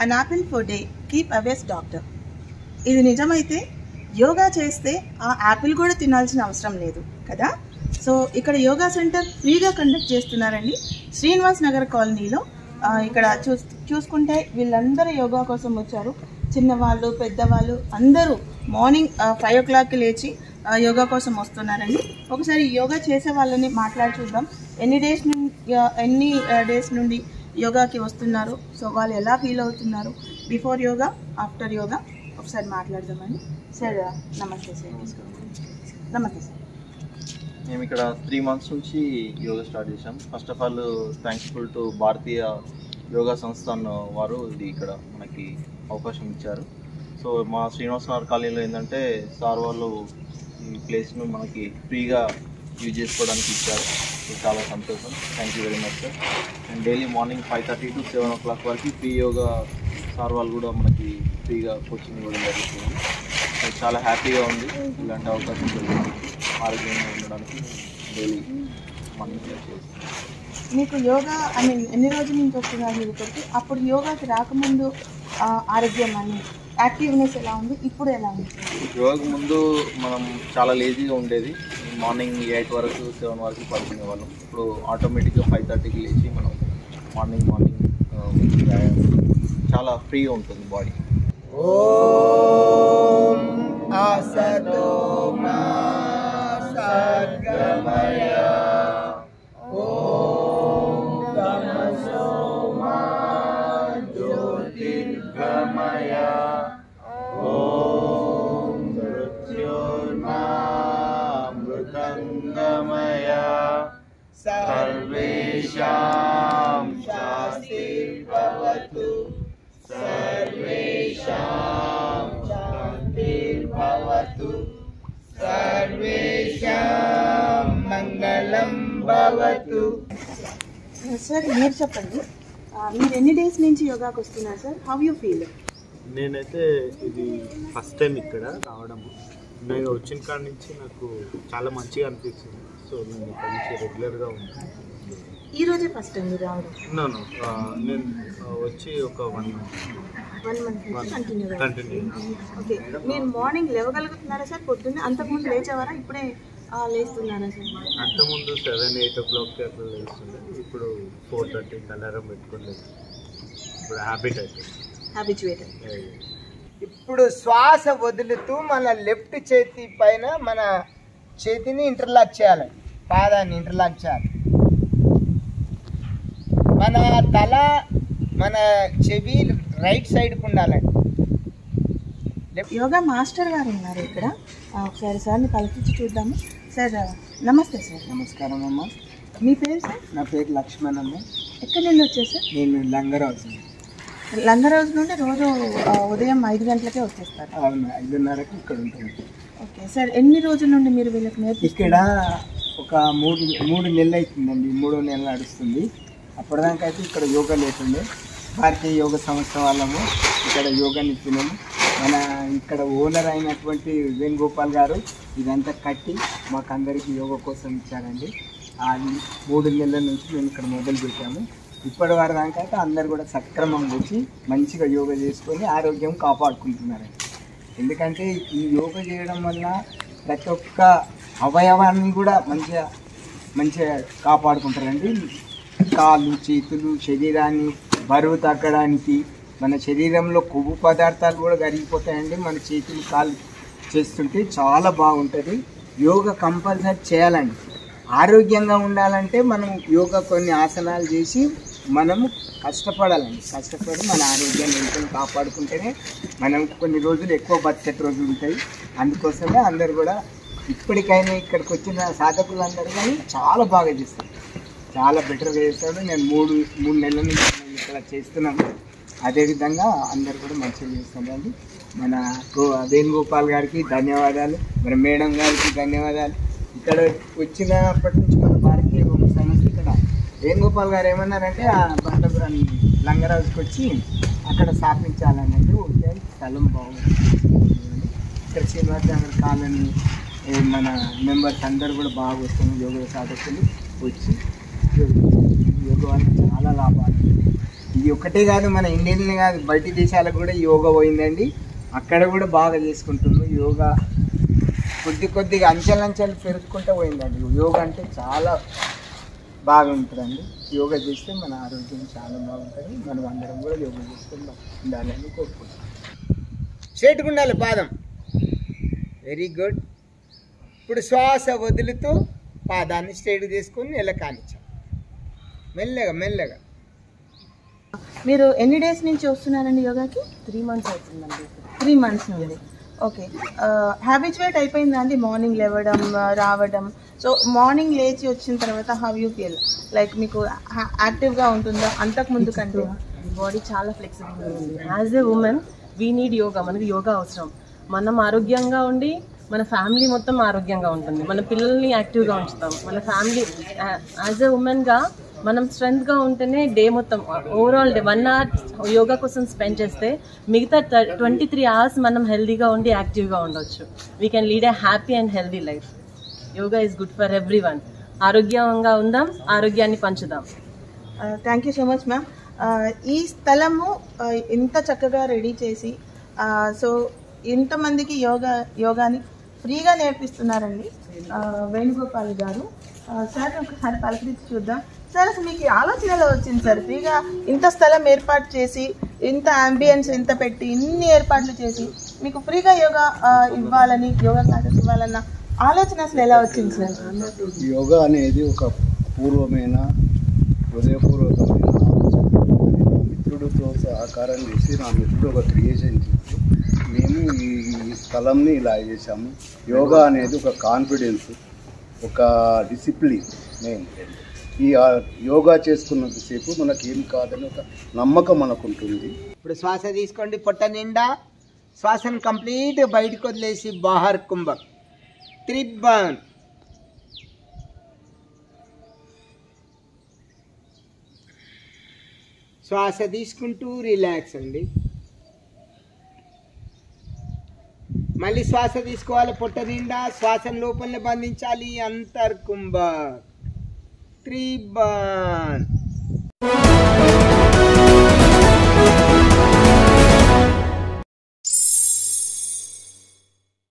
An apple for day keep aways doctor. ఇది నిజమైతే యోగా చేస్తే ఆ యాపిల్ కూడా తినాల్సిన అవసరం లేదు కదా. సో ఇక్కడ యోగా సెంటర్ ఫ్రీగా కండక్ట్ చేస్తున్నారండి శ్రీనివాస్ నగర్ కాలనీలో. ఇక్కడ చూసుకుంటే వీళ్ళందరూ యోగా కోసం వచ్చారు. చిన్నవాళ్ళు పెద్దవాళ్ళు అందరూ మార్నింగ్ 5 o'clockకి లేచి యోగా కోసం వస్తున్నారండి. ఒకసారి యోగా చేసే వాళ్ళని మాట్లాడి చూద్దాం. ఎన్ని డేస్ నుండి యోగాకి వస్తున్నారు, సో వాళ్ళు ఎలా ఫీల్ అవుతున్నారు బిఫోర్ యోగా ఆఫ్టర్ యోగా ఒకసారి మాట్లాడదామండి. సార్ నమస్తే సార్. నమస్తే సార్. మేము ఇక్కడ 3 months నుంచి యోగా స్టార్ట్ చేసాం. First of all thankful to Bharatiya Yoga Sansthan వారు ఇది ఇక్కడ మనకి అవకాశం ఇచ్చారు. సో మా శ్రీనివాస్ నగర్ కాలనీలో ఏంటంటే సార్ వాళ్ళు ఈ ప్లేస్ను మనకి ఫ్రీగా యూజ్ చేసుకోవడానికి ఇచ్చారు. సో చాలా సంతోషం. Thank you very much sir. And daily morning 5:30 to 7 o'clock వరకు ఫ్రీ యోగా సార్ వాళ్ళు కూడా మనకి ఫ్రీగా కోచింగ్ ఇవ్వడం జరుగుతుంది. చాలా హ్యాపీగా ఉంది ఇలాంటి అవకాశం దొరికింది. ఆరోగ్యంగా ఉండడానికి డైలీ మార్నింగ్ చేస్తాం. మీకు యోగా ఎన్ని రోజుల నుంచి వస్తున్నారు మీరు ఇక్కడికి? అప్పుడు యోగాకి రాకముందు ఆరోగ్యం అని యాక్టివ్నెస్ ఎలా ఉంది, ఇప్పుడు ఎలా ఉంది? యోగాకు ముందు మనం చాలా లేజీగా ఉండేది. మార్నింగ్ 8 వరకు 7 వరకు పడుకునే వాళ్ళం. ఇప్పుడు ఆటోమేటిక్గా 5:30కి లేచి మనం మార్నింగ్ చాలా ఫ్రీగా ఉంటుంది బాడీ. ఓం అసతో మా సద్గమయ ఓం తమసో మా జ్యోతిర్గమయ ఓం మృత్యోర్మామృతంగమయ సర్వేషాం శాంతిర్భవతు సర్వేషాం శాంతిర్భవతు సర్వేషాం మంగళం భవతు. సార్ మీరు చెప్పండి, మీరు ఎన్ని డేస్ నుంచి యోగాకి వస్తున్నారు సార్? How you feel? నేనైతే ఇది ఫస్ట్ టైం ఇక్కడ రావడము. నేను వచ్చిన కాడ నుంచి నాకు చాలా మంచిగా అనిపించింది. సో నేను ఇక్కడ నుంచి రెగ్యులర్గా ఉంటాను. ఈరోజే ఫస్ట్ టైం మీరు రావడం? నేను వచ్చి ఒక 1 month కంటిన్యూ. ఓకే, మీరు మార్నింగ్ లేవగలుగుతున్నారా సార్? పొద్దున్నే అంతకుముందు లేచేవారా, ఇప్పుడే లేస్తున్నారా సార్? అంతకుముందు 7-8 o'clock అట్లా లేస్తుండే. ఇప్పుడు 4:30 అలారం పెట్టుకొని లేదు. ఇప్పుడు హ్యాబిచువేట్. ఇప్పుడు శ్వాస వదులుతూ మన లెఫ్ట్ చేతి పైన మన చేతిని ఇంటర్లాక్ చేయాలి, పాదాన్ని ఇంటర్లాక్ చేయాలి. మన తల మన చెవి రైట్ సైడ్కి ఉండాలండి. యోగా మాస్టర్ గారు ఉన్నారు ఇక్కడ, ఒకసారి సార్ని పలికించి చూద్దాము. సార్ నమస్తే సార్. నమస్కారం అమ్మ. మీ పేరు సార్? నా పేరు లక్ష్మణ్ అమ్మ. ఎక్కడి నుండి వచ్చారు సార్? నేను లంగరాజు. లంగరాజు నుండి రోజు ఉదయం 5 గంటలకే వచ్చేస్తారు? అవును, 5:30కి ఇక్కడ ఉంటుంది. ఓకే సార్, ఎన్ని రోజుల నుండి మీరు వీళ్ళకి నేర్పిస్తారు? ఇక్కడ ఒక 3 నెలలు అవుతుందండి, 3వ నెల నడుస్తుంది. అప్పటిదాకా అయితే ఇక్కడ యోగా లేకుండే. భారతీయ యోగ సంస్థ వాళ్ళము ఇక్కడ యోగా నిపుణులు. మన ఇక్కడ ఓనర్ అయినటువంటి వేణుగోపాల్ గారు ఇదంతా కట్టి మాకు అందరికీ యోగా కోసం ఇచ్చారండి. 3 నెలల నుంచి మేము ఇక్కడ మొదలు పెట్టాము. ఇప్పటి వరకు దాకా అయితే అందరు కూడా సక్రమంగా వచ్చి మంచిగా యోగా చేసుకొని ఆరోగ్యం కాపాడుకుంటున్నారండి. ఎందుకంటే ఈ యోగా చేయడం వల్ల ప్రతి ఒక్క అవయవాన్ని కూడా మంచిగా కాపాడుకుంటారండి. కాళ్ళు చేతులు శరీరాన్ని బరువు తగ్గడానికి, మన శరీరంలో కొవ్వు పదార్థాలు కూడా కరిగిపోతాయండి. మన చేతులు కాళ్ళు చేస్తుంటే చాలా బాగుంటుంది. యోగా కంపల్సరీ చేయాలండి. ఆరోగ్యంగా ఉండాలంటే మనం యోగా కొన్ని ఆసనాలు చేసి మనము కష్టపడాలండి. కష్టపడి మన ఆరోగ్యాన్ని ఎంతో కాపాడుకుంటేనే మనం కొన్ని రోజులు ఎక్కువ బతికే రోజులు ఉంటాయి. అందుకోసమే అందరు కూడా ఇప్పటికైనా ఇక్కడికి వచ్చిన సాధకులందరూ కానీ చాలా బాగా చేస్తారు, చాలా బెటర్గా చేస్తాడు. నేను 3 నెలల నుంచి ఇక్కడ చేస్తున్నాను. అదేవిధంగా అందరు కూడా మంచిగా చేస్తారండి. మన వేణుగోపాల్ గారికి ధన్యవాదాలు, మన మేడం గారికి ధన్యవాదాలు. ఇక్కడ వచ్చినప్పటి నుంచి మన భారతీయ యోగ సంస్థ ఇక్కడ వేణుగోపాల్ గారు ఏమన్నారంటే ఆ బండపురాన్ని లంగరాజుకి వచ్చి అక్కడ స్థాపించాలని ఉంటే స్థలం బాగుంది. ఇక్కడ శ్రీనివాస్ నగర్ కాలనీ మన మెంబర్స్ అందరూ కూడా బాగా వస్తున్నారు. యోగ సాధకులు వచ్చి యోగా వల్ల చాలా లాభాలు. ఈ ఇది ఒకటే కాదు, మన ఇండియన్లే కాదు, బయట దేశాలకు కూడా యోగా పోయిందండి. అక్కడ కూడా బాగా చేసుకుంటున్నారు యోగా. కొద్దిగా అంచెలంచెలు పెరుగుకుంటూ పోయిందండి. యోగా అంటే చాలా బాగుంటుందండి. యోగా చేస్తే మన ఆరోగ్యం చాలా బాగుంటుంది. మనం అందరం కూడా యోగా చేసుకొని ఉండాలని కోరుకుంటాం. స్ట్రైట్గా ఉండాలి పాదం. Very good. ఇప్పుడు శ్వాస వదులుతూ పాదాన్ని స్ట్రైట్ చేసుకొని నెల కానిచ్చాం. మెల్లగా. మీరు ఎన్ని డేస్ నుంచి వస్తున్నారండి యోగాకి? 3 months అవుతుందండి. 3 months నుండి. ఓకే. హ్యాబిచువేట్ అయిపోయిందా అండి మార్నింగ్ లేవడం రావడం? సో మార్నింగ్ లేచి వచ్చిన తర్వాత హౌ యూ ఫీల్? లైక్ మీకు యాక్టివ్గా ఉంటుందా అంతకు ముందు కంటే? బాడీ చాలా ఫ్లెక్సిబుల్గా ఉంది. As a women we need yoga. మనకి యోగా అవసరం. మనం ఆరోగ్యంగా ఉండి మన ఫ్యామిలీ మొత్తం ఆరోగ్యంగా ఉంటుంది. మన పిల్లల్ని యాక్టివ్గా ఉంచుతాం. మన ఫ్యామిలీ యాజ్ ఏ ఉమెన్గా మనం స్ట్రెంగ్త్గా ఉంటేనే డే మొత్తం ఓవరాల్ డే 1 hour యోగా కోసం స్పెండ్ చేస్తే మిగతా 23 hours మనం హెల్దీగా ఉండి యాక్టివ్గా ఉండొచ్చు. We can lead a happy and healthy life. Yoga is good for everyone. ఆరోగ్యంగా ఉందాం, ఆరోగ్యాన్ని పంచుదాం. Thank you so much ma'am. ఈ స్థలము ఇంత చక్కగా రెడీ చేసి సో ఇంతమందికి యోగాని ఫ్రీగా నేర్పిస్తున్నారండి వేణుగోపాల్ గారు. సార్ ఒకసారి పలకరించి చూద్దాం. సార్ అసలు మీకు ఆలోచనలో వచ్చింది సార్ ఫ్రీగా ఇంత స్థలం ఏర్పాటు చేసి, ఇంత అంబియన్స్ ఇంత పెట్టి, ఇన్ని ఏర్పాట్లు చేసి మీకు ఫ్రీగా యోగా ఇవ్వాలని, యోగా క్లాసెస్ ఇవ్వాలన్న ఆలోచన అసలు ఎలా వచ్చింది సార్? యోగా అనేది ఒక పూర్వమైన హృదయపూర్వకమైన ఆలోచన. నా మిత్రుడితో సహకారం చేసి, నా మిత్రుడు ఒక క్రియేషన్ చేసి మేము ఈ స్థలంని ఇలా చేసాము. యోగా అనేది ఒక కాన్ఫిడెన్స్, ఒక డిసిప్లిన్. మెయిన్ ఈ యోగా చేసుకున్నంతసేపు మనకి ఏం కాదని ఒక నమ్మకం మనకు ఉంటుంది. ఇప్పుడు శ్వాస తీసుకోండి పొట్ట నిండా. శ్వాసను కంప్లీట్ బయటకు వదిలేసి బాహర్ కుంభక్ త్రిభన్. శ్వాస తీసుకుంటూ రిలాక్స్ అండి. మళ్ళీ శ్వాస తీసుకోవాలి పొట్ట నిండా. శ్వాసను లోపలనే బంధించాలి. అంతర్ కుంభక్ త్రిభన్.